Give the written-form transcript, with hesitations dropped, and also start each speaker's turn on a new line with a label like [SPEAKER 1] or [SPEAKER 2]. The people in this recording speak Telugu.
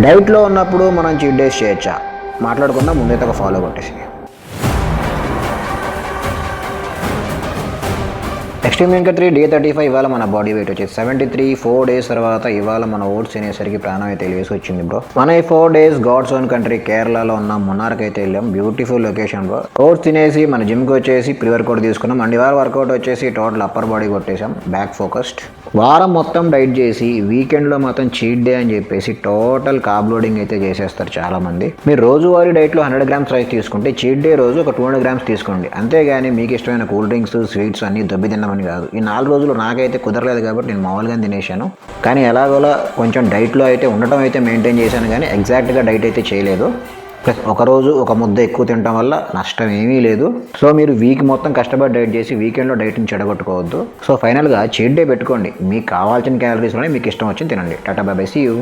[SPEAKER 1] డైట్లో ఉన్నప్పుడు మనం చీట్ డేస్ చేయొచ్చా? మాట్లాడుకుందాం. ముందైతే ఒక ఫాలో కొట్టేసి. ఎక్స్ట్రీమ్ ఇంకా 3 డే 35. ఇవాళ మన బాడీ వెయిట్ వచ్చేసి 73. 4 days తర్వాత ఇవాళ మన ఓట్స్ తినేసరికి ప్రాణం అయితే తెలిసి వచ్చింది బ్రో. మన ఈ 4 days గాడ్స్ ఓన్ కంట్రీ కేరళలో ఉన్న మున్నార్కి అయితే వెళ్ళాం. Beautiful location bro. ఓట్స్ తినేసి మన జిమ్కి వచ్చేసి ప్రీ వర్కౌట్ తీసుకున్నాం. అండ్ ఇవాళ వర్కౌట్ వచ్చేసి టోటల్ అప్పర్ బాడీ కొట్టేసాం, బ్యాక్ ఫోకస్డ్. వారం మొత్తం డైట్ చేసి వీకెండ్లో మాత్రం చీట్ డే అని చెప్పేసి టోటల్ కార్బ్ లోడింగ్ అయితే చేసేస్తారు చాలామంది. మీరు రోజువారీ డైట్లో 100 grams రైస్ తీసుకుంటే చీట్ డే రోజు ఒక 200 grams తీసుకోండి. అంతేగాని మీకు ఇష్టమైన కూల్ డ్రింక్స్, స్వీట్స్ అన్నీ దొబ్బి తిన్నామని కాదు. ఈ 4 రోజులు నాకైతే కుదరలేదు కాబట్టి నేను మామూలుగా తినేసాను. కానీ ఎలాగోలా కొంచెం డైట్లో అయితే ఉండటం అయితే మెయింటైన్ చేశాను, కానీ ఎగ్జాక్ట్గా డైట్ అయితే చేయలేదు. ప్లస్ ఒకరోజు ఒక ముద్ద ఎక్కువ తినడం వల్ల నష్టం ఏమీ లేదు. సో మీరు వీక్ మొత్తం కష్టపడి డైట్ చేసి వీకెండ్లో డైట్ని చెడగొట్టుకోవద్దు. సో ఫైనల్గా చీట్ డే పెట్టుకోండి. మీకు కావాల్సిన క్యాలరీస్లోనే మీకు ఇష్టం వచ్చింది తినండి. Tata bye bye, see you.